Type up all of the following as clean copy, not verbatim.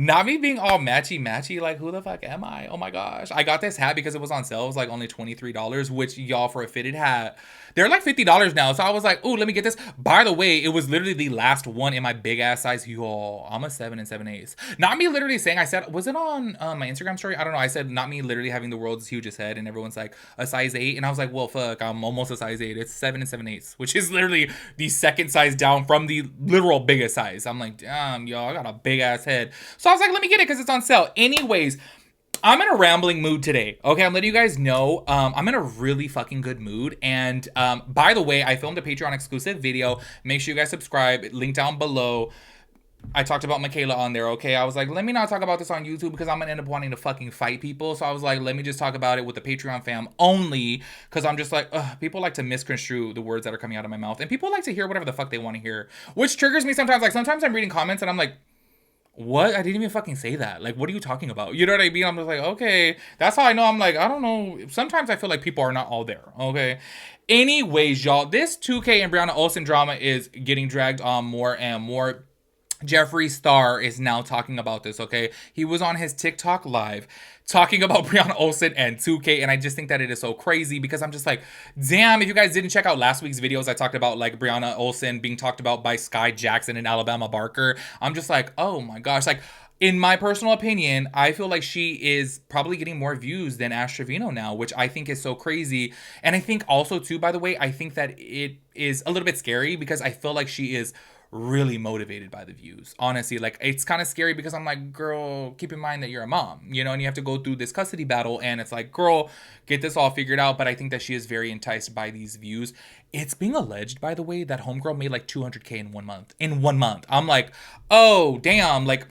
Not me being all matchy, like, who the fuck am I? Oh my gosh. I got this hat because it was on sale. It was like only $23, which y'all, for a fitted hat, they're like $50 now. So I was like, ooh, let me get this. By the way, it was literally the last one in my big ass size. Y'all, I'm a 7 and 7/8. Not me literally saying, I said, was it on my Instagram story? I don't know. I said, not me literally having the world's hugest head. And everyone's like, a size 8. And I was like, well, fuck, I'm almost a size 8. It's 7 and 7/8, which is literally the second size down from the literal biggest size. I'm like, damn, y'all, I got a big ass head. So I was like, let me get it because it's on sale. Anyways, I'm in a rambling mood today. Okay, I'm letting you guys know. I'm in a really fucking good mood. And by the way, I filmed a Patreon exclusive video. Make sure you guys subscribe. Link down below. I talked about Michaela on there, okay? I was like, let me not talk about this on YouTube because I'm gonna end up wanting to fucking fight people. So I was like, let me just talk about it with the Patreon fam only, because I'm just like, ugh, people like to misconstrue the words that are coming out of my mouth. And people like to hear whatever the fuck they want to hear, which triggers me sometimes. Like, sometimes I'm reading comments and I'm like, what? I didn't even fucking say that. Like, what are you talking about? You know what I mean? I'm just like, okay. That's how I know. I'm like, I don't know. Sometimes I feel like people are not all there, okay? Anyways, y'all, this 2K and Brianna Olsen drama is getting dragged on more and more. Jeffree Star is now talking about this, okay? He was on his TikTok live talking about Brianna Olsen and 2K, and I just think that it is so crazy because I'm just like, damn, if you guys didn't check out last week's videos, I talked about like Brianna Olsen being talked about by Sky Jackson and Alabama Barker. I'm just like, oh my gosh, like, in my personal opinion, I feel like she is probably getting more views than Ash Trevino now, which I think is so crazy. And I think also too, by the way, I think that it is a little bit scary because I feel like she is really motivated by the views. Honestly, like, it's kind of scary because I'm like, girl, keep in mind that you're a mom, you know, and you have to go through this custody battle, and it's like, girl, get this all figured out. But I think that she is very enticed by these views. It's being alleged, by the way, that homegirl made like 200K in 1 month. In 1 month. I'm like, oh, damn, like,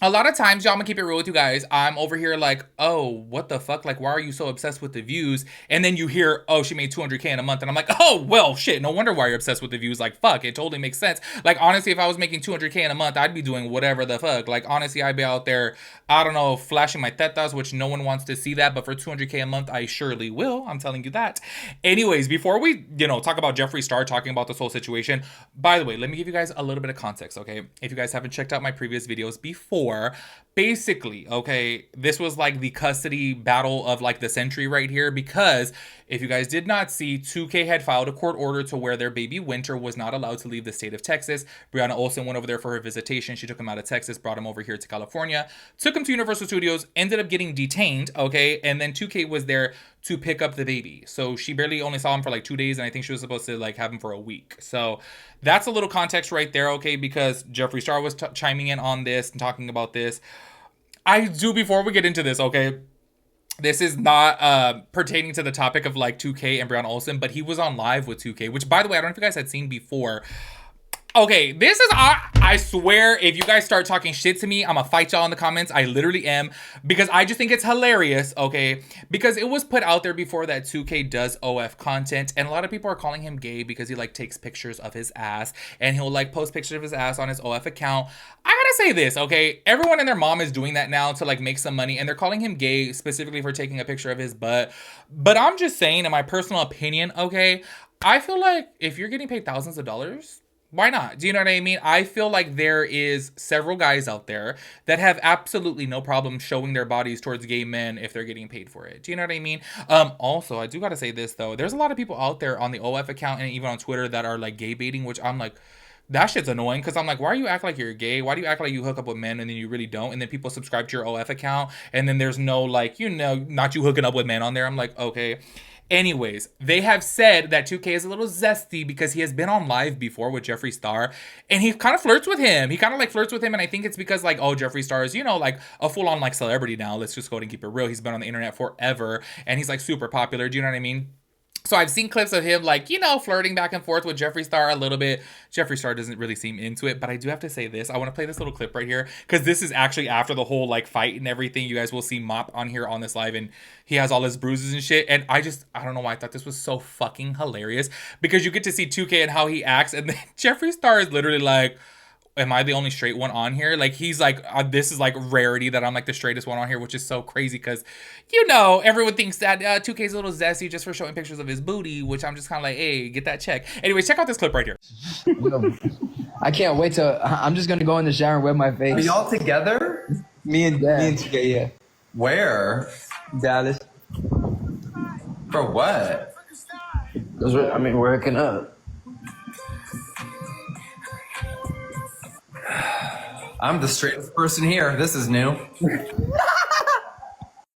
a lot of times, y'all, I'm gonna keep it real with you guys. I'm over here like, oh, what the fuck? Like, why are you so obsessed with the views? And then you hear, oh, she made 200K in a month. And I'm like, oh, well, shit. No wonder why you're obsessed with the views. Like, fuck, it totally makes sense. Like, honestly, if I was making 200K in a month, I'd be doing whatever the fuck. Like, honestly, I'd be out there, I don't know, flashing my tetas, which no one wants to see that. But for 200K a month, I surely will. I'm telling you that. Anyways, before we, talk about Jeffree Star talking about this whole situation, by the way, let me give you guys a little bit of context, okay? If you guys haven't checked out my previous videos before, basically, okay, this was like the custody battle of like the century right here, because if you guys did not see, 2K had filed a court order to where their baby Winter was not allowed to leave the state of Texas. Brianna Olsen went over there for her visitation. She took him out of Texas, brought him over here to California, took him to Universal Studios, ended up getting detained, okay, and then 2K was there to pick up the baby. So she barely only saw him for like 2 days, and I think she was supposed to like have him for a week. So that's a little context right there, okay, because Jeffree Star was chiming in on this and talking about this. I do, before we get into this, okay, this is not pertaining to the topic of like 2K and Brianna Olsen, but he was on live with 2K, which, by the way, I don't know if you guys had seen before. Okay, this is, I swear, if you guys start talking shit to me, I'm gonna fight y'all in the comments. I literally am, because I just think it's hilarious, okay? Because it was put out there before that 2K does OF content, and a lot of people are calling him gay because he like takes pictures of his ass, and he'll like post pictures of his ass on his OF account. I gotta say this, okay? Everyone and their mom is doing that now to like make some money, and they're calling him gay specifically for taking a picture of his butt. But I'm just saying, in my personal opinion, okay, I feel like if you're getting paid thousands of dollars, why not? Do you know what I mean? I feel like there is several guys out there that have absolutely no problem showing their bodies towards gay men if they're getting paid for it. Do you know what I mean? Also, I do gotta say this though. There's a lot of people out there on the OF account and even on Twitter that are like gay baiting, which I'm like, that shit's annoying, because I'm like, why do you act like you're gay? Why do you act like you hook up with men and then you really don't? And then people subscribe to your OF account and then there's no like, not you hooking up with men on there. I'm like, okay. Anyways, they have said that 2K is a little zesty because he has been on live before with Jeffree Star, and he kind of flirts with him. He kind of like flirts with him, and I think it's because like, oh, Jeffree Star is, like a full-on like celebrity now. Let's just go ahead and keep it real. He's been on the internet forever, and he's like super popular. Do you know what I mean? So I've seen clips of him like, flirting back and forth with Jeffree Star a little bit. Jeffree Star doesn't really seem into it, but I do have to say this. I want to play this little clip right here, because this is actually after the whole like fight and everything. You guys will see Mop on here on this live, and he has all his bruises and shit. And I don't know why I thought this was so fucking hilarious, because you get to see 2K and how he acts, and then Jeffree Star is literally like, am I the only straight one on here? Like, he's like, this is like rarity that I'm like the straightest one on here, which is so crazy because, you know, everyone thinks that 2K's a little zesty just for showing pictures of his booty, which I'm just kind of like, hey, get that check. Anyways, check out this clip right here. Yo, I can't wait I'm just gonna go in the shower and wet my face. Are y'all together? Me and 2K, yeah. Where? Dallas. For what? I mean, working up. I'm the straightest person here. This is new.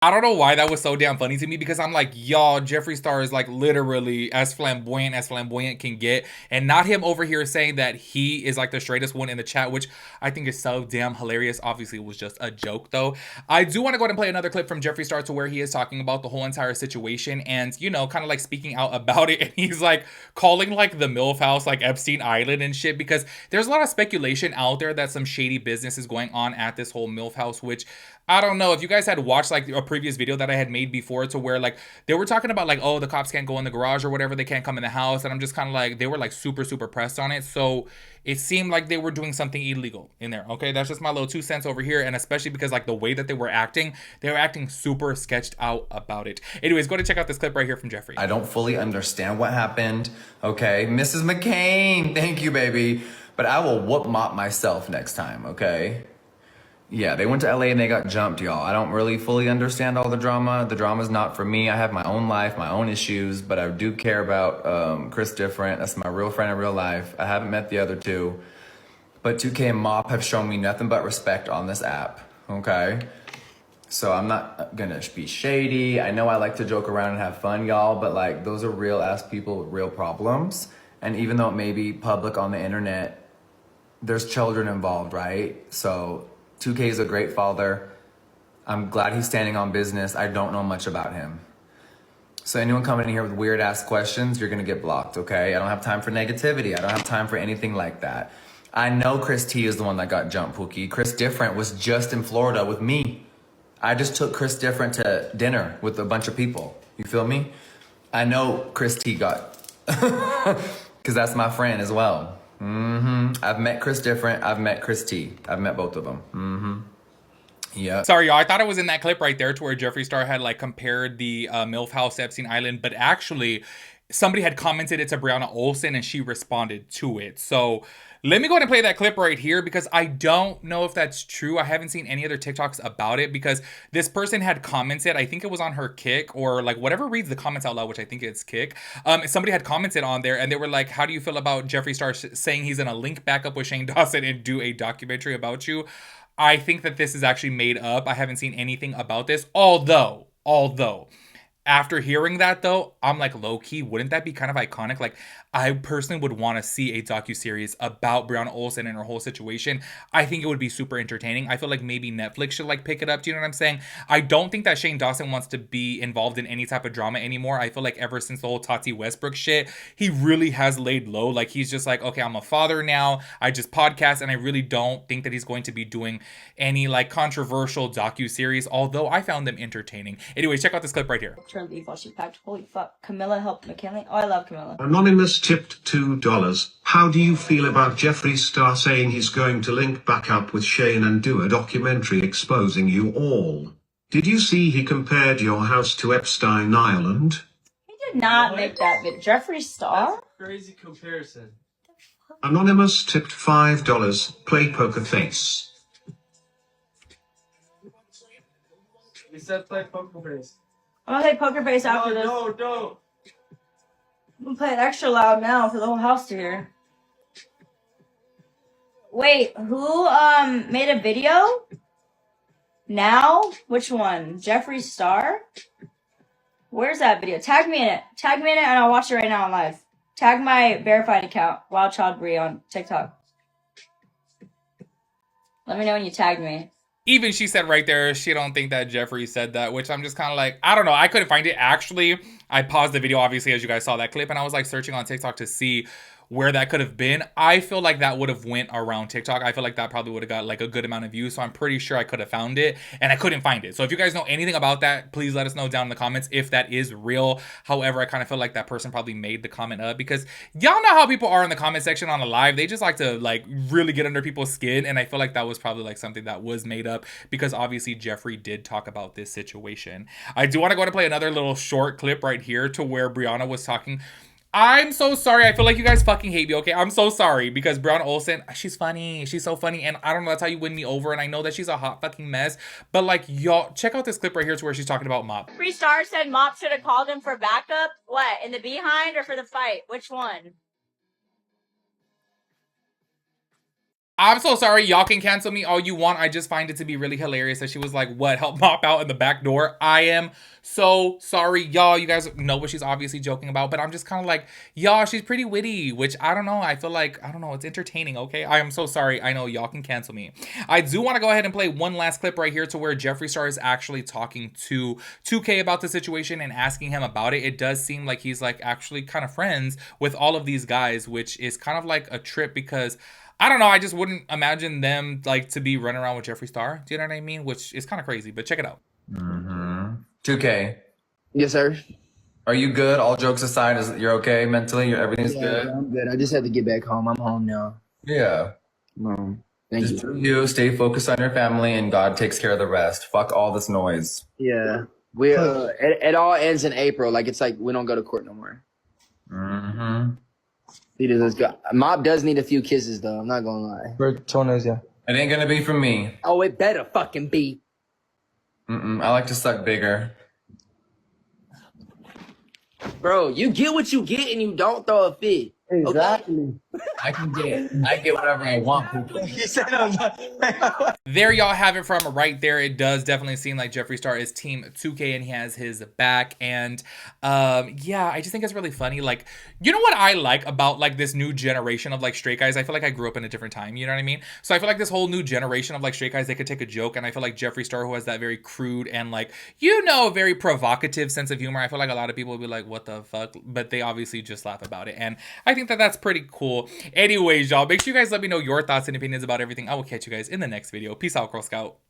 I don't know why that was so damn funny to me because I'm like, y'all, Jeffree Star is like literally as flamboyant can get. And not him over here saying that he is like the straightest one in the chat, which I think is so damn hilarious. Obviously, it was just a joke though. I do want to go ahead and play another clip from Jeffree Star to where he is talking about the whole entire situation and, you know, kind of like speaking out about it. And he's like calling like the MILF house like Epstein Island and shit because there's a lot of speculation out there that some shady business is going on at this whole MILF house, which I don't know if you guys had watched like a previous video that I had made before to where like they were talking about like, oh, the cops can't go in the garage or whatever. They can't come in the house. And I'm just kind of like, they were like super pressed on it. So it seemed like they were doing something illegal in there. Okay, that's just my little 2 cents over here. And especially because like the way that they were acting super sketched out about it. Anyways, go to check out this clip right here from Jeffree. I don't fully understand what happened. Okay, Mrs. McCain, thank you, baby. But I will whoop mop myself next time, okay? Yeah, they went to LA and they got jumped, y'all. I don't really fully understand all the drama. The drama's not for me. I have my own life, my own issues, but I do care about Chris Different. That's my real friend in real life. I haven't met the other two, but 2K and Mop have shown me nothing but respect on this app, okay? So I'm not gonna be shady. I know I like to joke around and have fun, y'all, but like those are real ass people with real problems. And even though it may be public on the internet, there's children involved, right? So 2K is a great father. I'm glad he's standing on business. I don't know much about him. So anyone coming in here with weird ass questions, you're gonna get blocked, okay? I don't have time for negativity. I don't have time for anything like that. I know Chris T is the one that got jumped, Pookie. Chris Different was just in Florida with me. I just took Chris Different to dinner with a bunch of people. You feel me? I know Chris T got, because that's my friend as well. I've met Chris Different. I've met Chris T. I've met both of them. Yeah. Sorry, y'all. I thought it was in that clip right there to where Jeffree Star had like compared the MILF house to Epstein Island, but actually somebody had commented it to Brianna Olsen and she responded to it. So let me go ahead and play that clip right here because I don't know if that's true. I haven't seen any other TikToks about it because this person had commented, I think it was on her Kick or like whatever reads the comments out loud, which I think it's Kick. Somebody had commented on there and they were like, how do you feel about Jeffree Star saying he's gonna link back up with Shane Dawson and do a documentary about you? I think that this is actually made up. I haven't seen anything about this. Although, after hearing that though, I'm like, low-key, wouldn't that be kind of iconic? Like, I personally would want to see a docuseries about Brianna Olsen and her whole situation. I think it would be super entertaining. I feel like maybe Netflix should like pick it up. Do you know what I'm saying? I don't think that Shane Dawson wants to be involved in any type of drama anymore. I feel like ever since the whole Tati Westbrook shit, he really has laid low. Like, he's just like, okay, I'm a father now. I just podcast, and I really don't think that he's going to be doing any like controversial docuseries, although I found them entertaining. Anyway, check out this clip right here. Her leave while she packed. Holy fuck. Camilla helped McKinley. Oh, I love Camilla. Anonymous tipped $2. How do you feel about Jeffree Star saying he's going to link back up with Shane and do a documentary exposing you all? Did you see he compared your house to Epstein Island? He did not make that video. Jeffree Star? That's a crazy comparison. Anonymous tipped $5. Play poker face. We said play poker face. I'm gonna play poker face after this. No. I'm gonna play it extra loud now for the whole house to hear. Wait, who made a video? Now? Which one? Jeffree Star? Where's that video? Tag me in it. Tag me in it and I'll watch it right now on live. Tag my verified account, Wild Child Bree, on TikTok. Let me know when you tagged me. Even she said right there, she don't think that Jeffree said that, which I'm just kind of like, I don't know. I couldn't find it. Actually, I paused the video, obviously, as you guys saw that clip, and I was like searching on TikTok to see where that could have been, I feel like that would have went around TikTok. I feel like that probably would have got like a good amount of views. So I'm pretty sure I could have found it, and I couldn't find it. So if you guys know anything about that, please let us know down in the comments if that is real. However, I kind of feel like that person probably made the comment up, because y'all know how people are in the comment section on a live. They just like to like really get under people's skin. And I feel like that was probably like something that was made up, because obviously Jeffree did talk about this situation. I do want to go ahead and play another little short clip right here to where Brianna was talking. I'm so sorry. I feel like you guys fucking hate me, okay? I'm so sorry, because Brianna Olsen, she's funny. She's so funny, and I don't know, that's how you win me over, and I know that she's a hot fucking mess, but like, y'all, check out this clip right here to where she's talking about Mop. Jeffree Star said Mop should have called him for backup. What, in the behind or for the fight? Which one? I'm so sorry. Y'all can cancel me all you want. I just find it to be really hilarious that she was like, what, help Mop out in the back door? I am so sorry, y'all. You guys know what she's obviously joking about, but I'm just kind of like, y'all, she's pretty witty, which I don't know. I feel like, I don't know, it's entertaining, okay? I am so sorry. I know y'all can cancel me. I do want to go ahead and play one last clip right here to where Jeffree Star is actually talking to 2K about the situation and asking him about it. It does seem like he's like actually kind of friends with all of these guys, which is kind of like a trip, because I don't know, I just wouldn't imagine them like to be running around with Jeffree Star. Do you know what I mean? Which is kind of crazy, but check it out. 2K, Yes, sir. are you good? All jokes aside, you're okay mentally? Everything's good? I'm good. I just had to get back home. I'm home now. Yeah. Thank Just you. do you, stay focused on your family, and God takes care of the rest. Fuck all this noise. Yeah. We it all ends in April. Like, it's like we don't go to court no more. He does go. Mob does need a few kisses though. I'm not gonna lie. For toenails, yeah. It ain't gonna be from me. Oh, it better fucking be. I like to suck bigger. Bro, you get what you get and you don't throw a fit. Exactly. I get whatever I want. He said, There y'all have it from right there. It does definitely seem like Jeffree Star is team 2K and he has his back. And yeah, I just think it's really funny. Like, you know what I like about like this new generation of like straight guys? I feel like I grew up in a different time, you know what I mean? So I feel like this whole new generation of like straight guys, they could take a joke, and I feel like Jeffree Star, who has that very crude and like, you know, very provocative sense of humor, I feel like a lot of people would be like, what the fuck? But they obviously just laugh about it. And I think that that's pretty cool. Anyways, y'all, make sure you guys let me know your thoughts and opinions about everything. I will catch you guys in the next video. Peace out, Girl Scout.